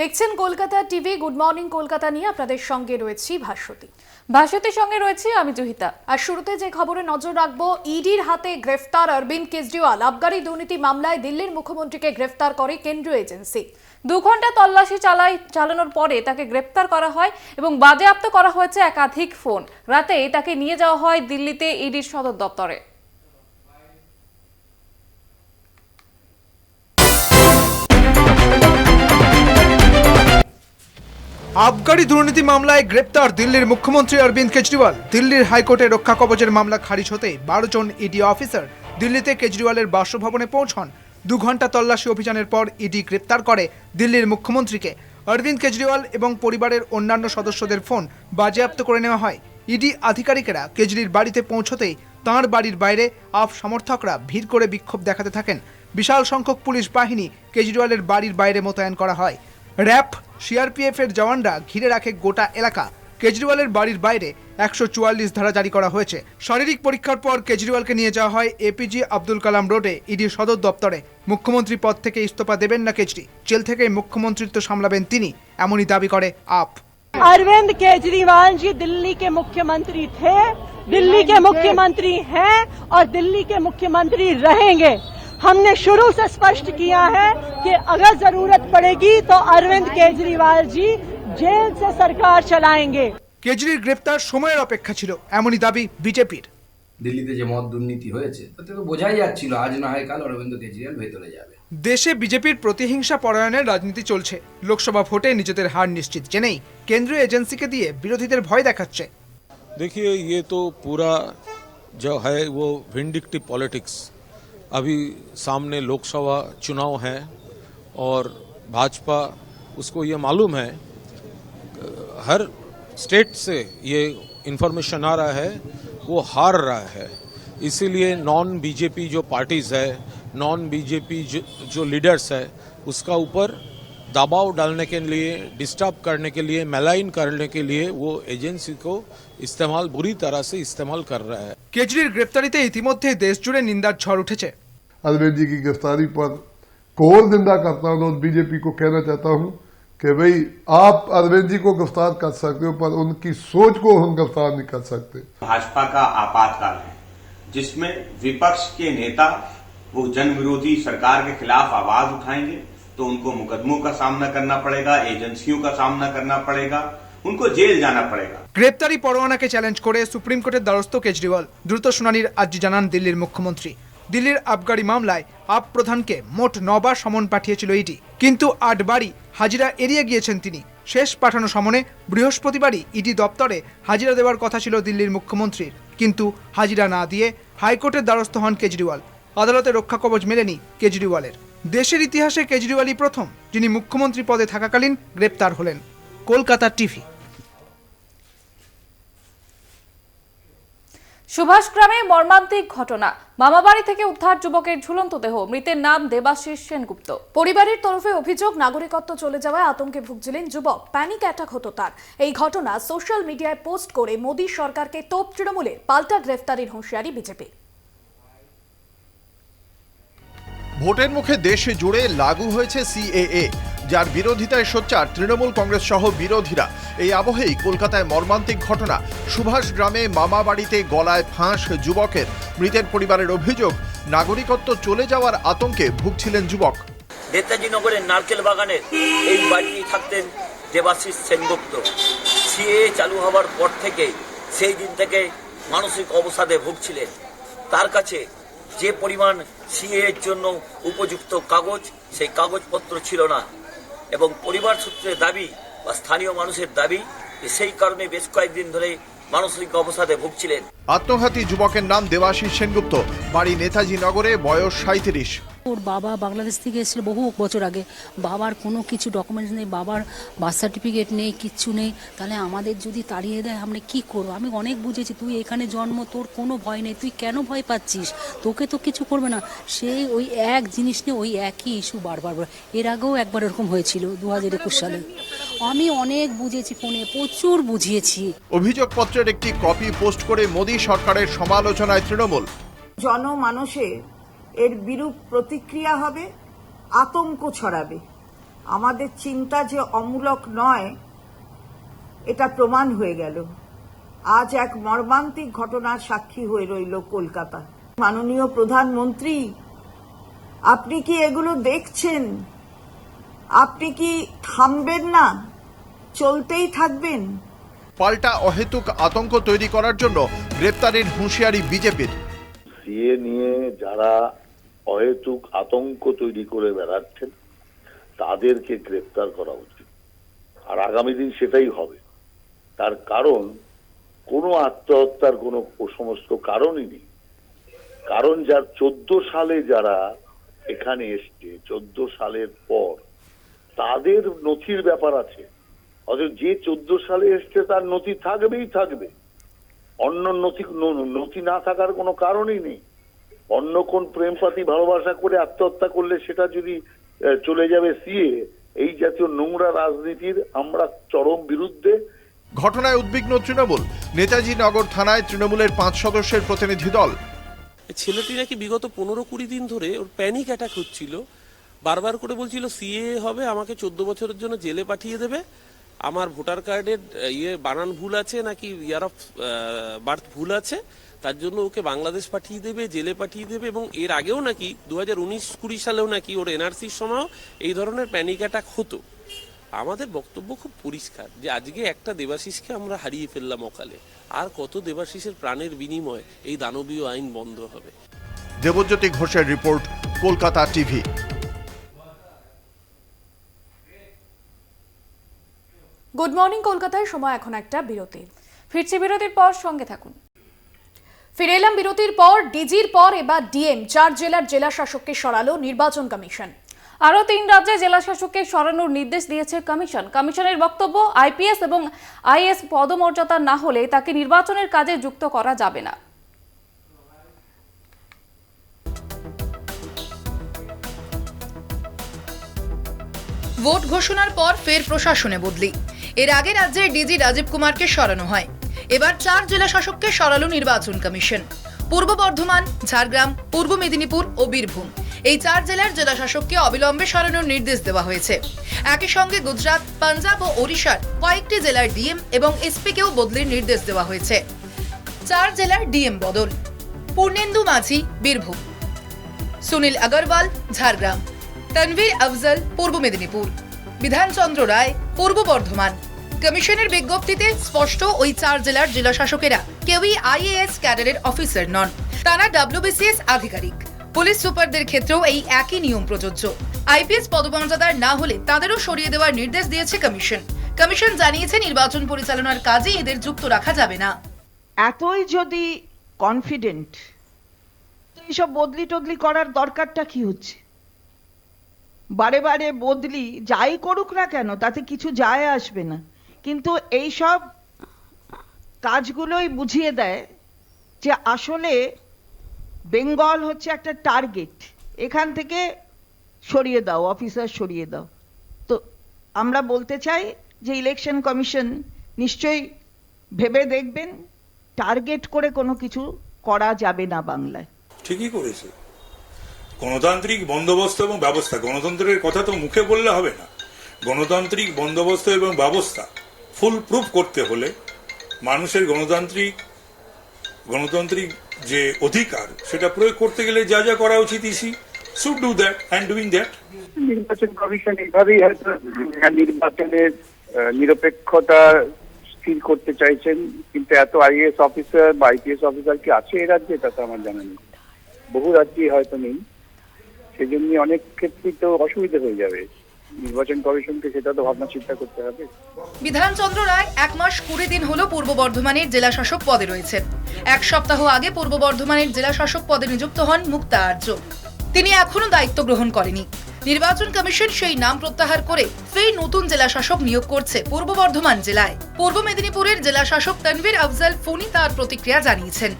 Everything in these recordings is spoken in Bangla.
দেখছেন Kolkata TV. Good morning Kolkata নিয়ে আপনাদের সঙ্গে রয়েছি ভাস্বতী। ভাস্বতীর সঙ্গে রয়েছি আমি জহিতা। আর শুরুতে যে খবরে নজর রাখবো, ইডির হাতে গ্রেফতার অরবিন্দ কেজরিওয়াল। আবগারি দুর্নীতি মামলায় দিল্লির মুখ্যমন্ত্রীকে গ্রেফতার করে কেন্দ্রীয় এজেন্সি। 2 ঘন্টা তল্লাশি চালানোর পরে তাকে গ্রেপ্তার করা হয় এবং বাজেয়াপ্ত করা হয়েছে একাধিক ফোন। রাতে তাকে নিয়ে যাওয়া হয় দিল্লিতে ইডির সদর দপ্তরে। আবগারি দুর্নীতি মামলায় গ্রেপ্তার দিল্লির মুখ্যমন্ত্রী অরবিন্দ কেজরিওয়াল। দিল্লির হাইকোর্টে রক্ষা কবচের মামলা খারিজ হতে 12 জন ইডি অফিসার দিল্লিতে কেজরিওয়ালের বাসভবনে পৌঁছন। 2 ঘন্টা তল্লাশি অভিযানের পর ইডি গ্রেপ্তার করে দিল্লির মুখ্যমন্ত্রীকে। অরবিন্দ কেজরিওয়াল এবং পরিবারের অন্যান্য সদস্যদের ফোন বাজেয়াপ্ত করে নেওয়া হয়। ইডি আধিকারিকেরা কেজরির বাড়িতে পৌঁছতেই তাঁর বাড়ির বাইরে আপ সমর্থকরা ভিড় করে বিক্ষোভ দেখাতে থাকেন। বিশাল সংখ্যক পুলিশ বাহিনী কেজরিওয়ালের বাড়ির বাইরে মোতায়েন করা হয়। র্যাব, সিআরপিএফ এর জওয়ানরা ঘিরে রাখে গোটা এলাকা। কেজরিওয়ালের বাড়ির বাইরে 144 ধারা জারি করা হয়েছে। শারীরিক পরীক্ষার পর কেজরিওয়ালকে নিয়ে যাওয়া হয় এপিজে আব্দুল কালাম রোডে ইডির সদর দপ্তরে। মুখ্যমন্ত্রী পদ থেকে ইস্তফা দেবেন না কেজরি, জেল থেকে মুখ্যমন্ত্রিত্ব সামলাবেন তিনি, এমনই দাবি করে আপ। अरविंद केजरीवाल जी दिल्ली के मुख्यमंत्री थे, दिल्ली के मुख्यमंत्री हैं और दिल्ली के मुख्यमंत्री रहेंगे। हमने शुरू से स्पष्ट किया है कि अगर जरूरत पड़ेगी तो अरविंद केजरीवाल जी जेल से सरकार चलाएंगे। কেজরির গ্রেপ্তার সময়ের অপেক্ষা ছিল, এমনই দাবি বিজেপির। দিল্লিতে যে মদ দুর্নীতি হয়েছে তাতে তো বোঝাই যাচ্ছিল আজ না হয় কাল অরবিন্দ কেজরিওয়াল ভেতরে যাবে। দেশে বিজেপির প্রতিহিংসা পরায়ণের রাজনীতি চলছে। লোকসভা ভোটে নিজেদের হার নিশ্চিত জেনেই কেন্দ্রীয় এজেন্সিকে দিয়ে বিরোধীদের ভয় দেখাচ্ছে। देखिए, ये तो पूरा जो है वो विंडिक्टिव पॉलिटिक्स। अभी सामने लोकसभा चुनाव है और भाजपा उसको ये मालूम है, हर स्टेट से ये इन्फॉर्मेशन आ रहा है वो हार रहा है। इसीलिए नॉन बीजेपी जो पार्टीज है, नॉन बीजेपी जो लीडर्स है, उसका ऊपर दबाव डालने के लिए, डिस्टर्ब करने के लिए, मैलाइन करने के लिए वो एजेंसी को इस्तेमाल बुरी तरह से इस्तेमाल कर रहा है। কেজরির গ্রেপ্তারিতে ইতিমধ্যে দেশ জুড়ে নিন্দার ঝড় উঠেছে। अरविंद जी की गिरफ्तारी पर कोर निंदा करता हूं और बीजेपी को कहना चाहता हूं कि भाई आप अरविंद जी को गिरफ्तार कर सकते हो पर उनकी सोच को हम गिरफ्तार नहीं कर सकते। भाजपा का आपातकाल है जिसमें विपक्ष के नेता वो जन विरोधी सरकार के खिलाफ आवाज उठाएंगे तो उनको मुकदमों का सामना करना पड़ेगा, एजेंसियों का सामना करना पड़ेगा, उनको जेल जाना पड़ेगा। গ্রেপ্তারি পরোয়ানাকে চ্যালেঞ্জ করে সুপ্রিম কোর্টের দ্বারস্থ কেজরিওয়াল। দ্রুত শুনানির আর্জি জানান দিল্লির মুখ্যমন্ত্রী। দিল্লির আবগারি মামলায় আপ প্রধানকে মোট 9 বার সমন পাঠিয়েছিল ইডি, কিন্তু 8 বারই হাজিরা এড়িয়ে গিয়েছেন তিনি। শেষ পাঠানো সমনে বৃহস্পতিবারই ইডি দপ্তরে হাজিরা দেওয়ার কথা ছিল দিল্লির মুখ্যমন্ত্রীর, কিন্তু হাজিরা না দিয়ে হাইকোর্টের দ্বারস্থ হন কেজরিওয়াল। আদালতে রক্ষা কবচ মেলেনি কেজরিওয়ালের। দেশের ইতিহাসে কেজরিওয়ালই প্রথম যিনি মুখ্যমন্ত্রী পদে থাকাকালীন গ্রেপ্তার হলেন। কলকাতা টিভি। সুভাষগ্রামে মর্মান্তিক ঘটনা। মামাবাড়ি থেকে উদ্ধার যুবকের ঝুলন্ত দেহ। মৃতের নাম দেবাশিস সেনগুপ্ত। পরিবারের তরফে অভিযোগ, নাগরিকত্ব চলে যাওয়ায় আতঙ্কে ভুগছিলেন যুবক। প্যানিক অ্যাটাক হতো তার। এই ঘটনা সোশ্যাল মিডিয়ায় পোস্ট করে মোদী সরকারকে তোপ তৃণমূলের, পাল্টা গ্রেফতারির হুঁশিয়ারি বিজেপির। ভোটের মুখে দেশ জুড়ে লাগু হয়েছে সিএএ, যার বিরোধিতায় সোচ্চার তৃণমূল কংগ্রেস সহ বিরোধীরা। এই আবহেই কলকাতায় মর্মান্তিক ঘটনা। সুভাষ গ্রামে মামা বাড়িতে গলায় ফাঁস যুবকের। মৃতের পরিবারের অভিযোগ, নাগরিকত্ব চলে যাওয়ার আতঙ্কে ভুগছিলেন যুবক। নেতাজি নগরের নারকেল বাগানের এই বাড়িতেই থাকতেন দেবাশিস সেনগুপ্ত। সিএএ চালু হওয়ার পর থেকে সেই দিন থেকে মানসিক অবসাদে ভুগছিলেন। তার কাছে যে পরিমাণ সিএ এর জন্য উপযুক্ত কাগজ, সেই কাগজপত্র ছিল না এবং পরিবার সূত্রে দাবি বা স্থানীয় মানুষের দাবি সেই কারণে বেশ কয়েকদিন ধরে মানসিক অবসাদে ভুগছিলেন। আত্মঘাতী যুবকের নাম দেবাশিস সেনগুপ্ত, বাড়ি নেতাজি নগরে, বয়স 37। ওর বাবা বাংলাদেশ থেকে এসেছিল বহু বছর আগে। বাবার কোনো কিছু ডকুমেন্টস নেই, বাবার বার্থ সার্টিফিকেট নেই, কিচ্ছু নেই। তাহলে আমাদের যদি তাড়িয়ে দেয় আমরা কি করবো? আমি অনেক বুঝেছি, তুই এখানে জন্ম, তোর কোনো ভয় নেই, তুই কেন ভয় পাচ্ছিস? তোকে তো কিছু করবে না। সেই ওই এক জিনিস নিয়ে ওই একই ইস্যু বারবার। এর আগেও একবার এরকম হয়েছিল 2021 সালে। আমি অনেক বুঝেছি, ফোনে প্রচুর বুঝিয়েছি। অভিযোগপত্রের একটি কপি পোস্ট করে মোদী সরকারের সমালোচনায় তৃণমূল। জনমানসে এর বিরূপ প্রতিক্রিয়া হবে, আতঙ্ক ছড়াবে। আমাদের চিন্তা যে অমূলক নয় এটা প্রমাণ হয়ে গেল। আজ এক মর্মান্তিক ঘটনার সাক্ষী হয়ে রইল কলকাতা। মাননীয় প্রধানমন্ত্রী, আপনি কি এগুলো দেখছেন? আপনি কি থামবেন না? চলতেই থাকবেন? পাল্টা অহেতুক আতঙ্ক তৈরি করার জন্য গ্রেপ্তারের হুঁশিয়ারি বিজেপির। সিএ নিয়ে যারা অহেতুক আতঙ্ক তৈরি করে বেড়াচ্ছেন তাদেরকে গ্রেপ্তার করা উচিত, আর আগামী দিন সেটাই হবে। তার কারণ কোনো আত্মহত্যার কোনো সমস্ত কারণই নেই। কারণ যার 14 সালে যারা এখানে এসছে, 14 সালের পর তাদের নথির ব্যাপার আছে। অথচ যে 14 সালে এসছে তার নথি থাকবেই থাকবে, অন্য নথি না থাকার কোনো কারণই নেই। অন্য কোন প্রেমপাতি ভালোবাসা করে আত্মহত্যা করলে সেটা যদি চলে যাবে সিএ, এই জাতীয় নোংরা রাজনীতির আমরা চরম বিরুদ্ধে। ঘটনায় উদ্বিগ্ন তৃণমূল। নেতাজি নগর থানায় তৃণমূলের 5 সদস্যের প্রতিনিধি দল। ছেলেটি নাকি বিগত 15-20 দিন ধরে ওর প্যানিক অ্যাটাক হচ্ছিল, বারবার করে বলছিল সিএ হবে, আমাকে 14 বছরের জন্য জেলে পাঠিয়ে দেবে, আমার ভোটার কার্ডের বানান ভুল আছে, নাকি ইয়ার অফ বার্থ ভুল আছে, তার জন্য ওকে বাংলাদেশ পাঠিয়ে দেবে, জেলে পাঠিয়ে দেবে। এবং এর আগেও নাকি 2019-20 সালেও নাকি ওর এনআরসির সময়ও এই ধরনের প্যানিক অ্যাটাক হতো। আমাদের বক্তব্য খুব পরিষ্কার যে আজকে একটা দেবাশিসকে আমরা হারিয়ে ফেললাম অকালে, আর কত দেবাশিসের প্রাণের বিনিময়ে এই দানবীয় আইন বন্ধ হবে। দেবজ্যোতি ঘোষের report, Kolkata TV. Good morning কলকাতায়, সময় এখন একটা বিরতি। ফিরছি বিরতির পর, সঙ্গে থাকুন। ফিরে এলাম বিরতির পর। ডিজির পর এবার ডিএম, 4 জেলার জেলা শাসককে সরালো নির্বাচন কমিশন। আরও 3 রাজ্যে জেলা শাসককে সরানোর নির্দেশ দিয়েছে কমিশন। কমিশনের বক্তব্য, আইপিএস এবং আইএএস পদমর্যাদা না হলে তাকে নির্বাচনের কাজে যুক্ত করা যাবে না। ভোট ঘোষণার পর ফের প্রশাসনে বদলি। এর আগে রাজ্যের ডিজি রাজীব কুমারকে সরানো হয়, এবার 4 জেলা শাসককে সরালো নির্বাচন কমিশন। পূর্ব বর্ধমান, ঝাড়গ্রাম, পূর্ব মেদিনীপুর ও বীরভূম, এই 4 জেলার জেলা শাসককে অবিলম্বে সরানোর নির্দেশ দেওয়া হয়েছে। একই সঙ্গে গুজরাট, পাঞ্জাব ও ওড়িশার কয়েকটি জেলার ডিএম এবং এসপিকেও বদলির নির্দেশ দেওয়া হয়েছে। 4 জেলার ডিএম বদল: পূর্ণেন্দু মাঝি, বীরভূম; সুনীল আগরওয়াল, ঝাড়গ্রাম; তনভীর আফজল, পূর্ব মেদিনীপুর; বিধানচন্দ্র রায়, পূর্ব বর্ধমান। কমিশনের বিজ্ঞপ্তিতে স্পষ্ট, ওই 4 জেলার জেলা শাসকেরা কেউই আইএএস ক্যাডারের অফিসার নন, তারা ডব্লিউবিসিএস আধিকারিক। পুলিশ সুপারদের ক্ষেত্রেও এই একই নিয়ম প্রযোজ্য। আইপিএস পদমর্যাদার না হলে তাদেরও সরিয়ে দেওয়ার নির্দেশ দিয়েছে কমিশন। কমিশন জানিয়েছে নির্বাচন পরিচালনার কাজে এদের যুক্ত রাখা যাবে না। এতই যদি কনফিডেন্ট, এইসব বদলি টদলি করার দরকারটা কি হচ্ছে? বারে বারে বদলি যাই করুক না কেন, তাতে কিছু যায় আসবে না, কিন্তু এই সব কাজগুলোই বুঝিয়ে দেয় যে আসলে বেঙ্গল হচ্ছে একটা টার্গেট, এখান থেকে সরিয়ে দাও, অফিসার সরিয়ে দাও। তো আমরা বলতে চাই যে ইলেকশন কমিশন নিশ্চয়ই ভেবে দেখবেন, টার্গেট করে কোনো কিছু করা যাবে না বাংলায়। ঠিকই করেছে। গণতান্ত্রিক বন্দোবস্ত এবং ব্যবস্থা, গণতন্ত্রের কথা তো মুখে বললে হবে না। গণতান্ত্রিক বন্দোবস্ত এবং ব্যবস্থা ফুল প্রুফ করতে হলে মানুষের গণতান্ত্রিক যে অধিকার সেটা প্রয়োগ করতে গেলে যা যা করা উচিত EC should do that and doing that. নির্বাচন কমিশন এইভাবেই হয়তো নির্বাচনের নিরপেক্ষতা স্থির করতে চাইছেন, কিন্তু এত আইএএস অফিসার বা আইপিএস অফিসার কি আছে এই রাজ্যে, তা তো আমার জানা নেই। বহু রাজ্যেই হয়তো নেই, সেজন্য অনেক ক্ষেত্রেই তো অসুবিধা হয়ে যাবে। নির্বাচন কমিশনকে সেটা তো ভাবনা চিন্তা করতে হবে। বিধানচন্দ্র রায় 1 মাস 20 দিন হলো পূর্ব বর্ধমানের জেলা শাসক পদে রয়েছেন। 1 সপ্তাহ আগে পূর্ব বর্ধমানের জেলা শাসক পদে নিযুক্ত হন মুক্তা আর্য। তিনি এখনো দায়িত্ব গ্রহণ করেনি। নির্বাচন কমিশন সেই নাম প্রত্যাহার করে ফের নতুন জেলা শাসক নিয়োগ করছে পূর্ব বর্ধমান জেলায়। পূর্ব মেদিনীপুরের জেলা শাসক তনভীর আফজল ফোনে তার প্রতিক্রিয়া জানিয়েছেন।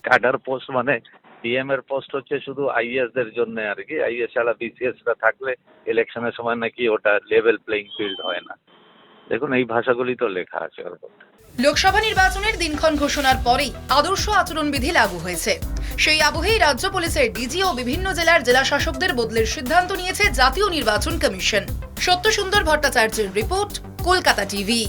ক্যাডার পোস্ট মানে ডিএম এর পোস্ট হচ্ছে শুধু আইএএস দের জন্য আর কি। আইএএস ছাড়া বিসিএস রা থাকলে ইলেকশনের সময় নাকি ওটা লেভেল প্লেইং ফিল্ড হয় না। দেখুন এই ভাষাগুলি তো লেখা আছে ওর মধ্যে। লোকসভা নির্বাচনের দিনক্ষণ ঘোষণার পরেই আদর্শ আচরণবিধি লাগু হয়েছে। সেই আবহেই রাজ্য পুলিশের ডিজি ও বিভিন্ন জেলার জেলা শাসকদের বদলের সিদ্ধান্ত নিয়েছে জাতীয় নির্বাচন কমিশন। সত্যসুন্দর ভট্টাচার্যের রিপোর্ট, কলকাতা টিভি।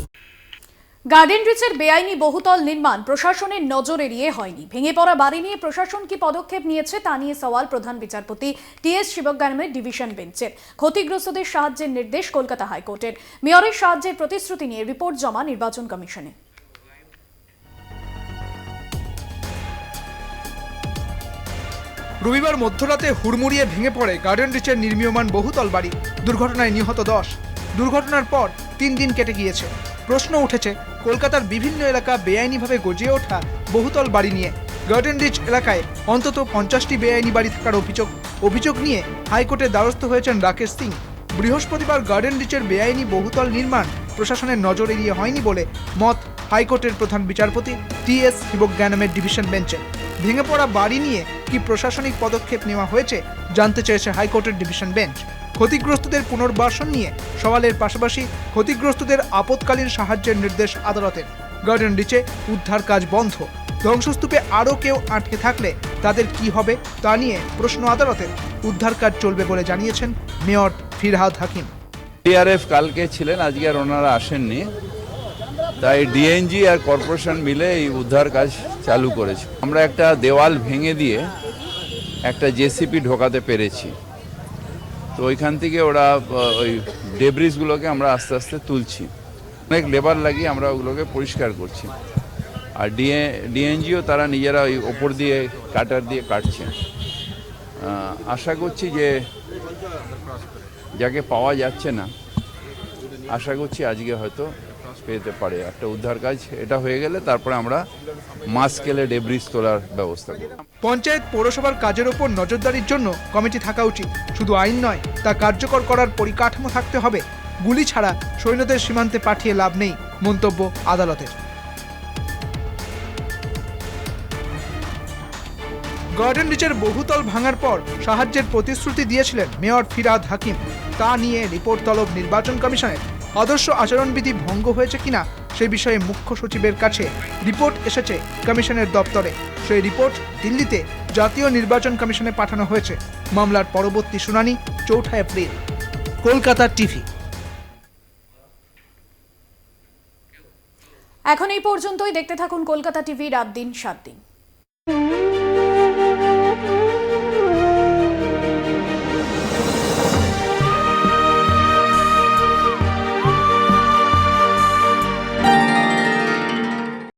গার্ডেন রিচের বেআইনি বহুতল নির্মাণ প্রশাসনের নজর এড়িয়ে হয়নি। ভেঙে পড়া বাড়ি নিয়ে প্রশাসন কি পদক্ষেপ নিয়েছে তা নিয়ে সওয়াল প্রধান বিচারপতি টি.এস. শিবজ্ঞানমের ডিভিশন বেঞ্চের। ক্ষতিগ্রস্তদের সাহায্যের নির্দেশ কলকাতা হাইকোর্টের। মেয়রের সাহায্যের প্রতিশ্রুতি নিয়ে রিপোর্ট জমা নির্বাচন কমিশনে। রবিবার মধ্যরাতে হুড়মুড়িয়ে ভেঙে পড়ে গার্ডেন রিচের নির্মীয়মান বহুতল বাড়ি। দুর্ঘটনায় নিহত 10। দুর্ঘটনার পর 3 দিন কেটে গিয়েছে। প্রশ্ন উঠেছে কলকাতার বিভিন্ন এলাকা বেআইনিভাবে গজিয়ে ওঠা বহুতল বাড়ি নিয়ে। গার্ডেন রিচ এলাকায় অন্তত 50টি বেআইনি বাড়ি থাকার অভিযোগ নিয়ে হাইকোর্টের দ্বারস্থ হয়েছেন রাকেশ সিং। বৃহস্পতিবার গার্ডেন রিচের বেআইনি বহুতল নির্মাণ প্রশাসনের নজর এড়িয়ে হয়নি বলে মত হাইকোর্টের প্রধান বিচারপতি টি.এস. শিবজ্ঞানমের ডিভিশন বেঞ্চে। ভেঙে পড়া বাড়ি নিয়ে কি প্রশাসনিক পদক্ষেপ নেওয়া হয়েছে জানতে চেয়েছে হাইকোর্টের ডিভিশন বেঞ্চ। ক্ষতিগ্রস্তদের পুনর্বাসন নিয়ে সওয়ালের পাশাপাশি ক্ষতিগ্রস্তদের আপৎকালীন সাহায্যের নির্দেশ আদালতের। গার্ডেন রিচে উদ্ধার কাজ বন্ধ। ধ্বংসস্তূপে আরও কেউ আটকে থাকলে তাদের কি হবে তা নিয়ে প্রশ্ন আদালতের। উদ্ধার কাজ চলবে বলে জানিয়েছেন মেয়র ফিরহাদ হাকিম। ডিআরএফ কালকে ছিলেন, আজকে আর ওনারা আসেননি, তাই ডিএনজি আর কর্পোরেশন মিলে এই উদ্ধার কাজ চালু করেছে। আমরা একটা দেওয়াল ভেঙে দিয়ে একটা জেসিপি ঢোকাতে পেরেছি, তো ওইখান থেকে ওরা ওই ডেব্রিসগুলোকে আমরা আস্তে আস্তে তুলছি। অনেক লেবার লাগিয়ে আমরা ওগুলোকে পরিষ্কার করছি। আর ডিএনজিও তারা নিজেরা ওই ওপর দিয়ে কাটার দিয়ে কাটছে। আশা করছি যে যাকে পাওয়া যাচ্ছে না, আশা করছি আজকে হয়তো পেতে পারে। একটা উদ্ধার কাজ এটা হয়ে গেলে তারপরে আমরা মাস স্কেলে ডেব্রিস তোলার ব্যবস্থা করব। পঞ্চায়েত পৌরসভার কাজের ওপর নজরদারির জন্য কমিটি থাকা উচিত। শুধু আইন নয়, তা কার্যকর করার পরিকাঠামো থাকতে হবে। গুলি ছাড়া সৈন্যদের সীমান্তে পাঠিয়ে লাভ নেই, মন্তব্য আদালতের। গার্ডেন রিচের বহুতল ভাঙার পর সাহায্যের প্রতিশ্রুতি দিয়েছিলেন মেয়র ফিরহাদ হাকিম। তা নিয়ে রিপোর্ট তলব নির্বাচন কমিশনের। আদর্শ আচরণবিধি ভঙ্গ হয়েছে কিনা সে বিষয়ে মুখ্য সচিবের কাছে রিপোর্ট এসেছে কমিশনের দপ্তরে। সেই রিপোর্ট দিল্লিতে জাতীয় নির্বাচন কমিশনে পাঠানো হয়েছে। মামলার পরবর্তী শুনানি 4 এপ্রিল। কলকাতা টিভি। এখন এই পর্যন্তই। দেখতে থাকুন কলকাতা টিভি, রাত দিন 7 দিন।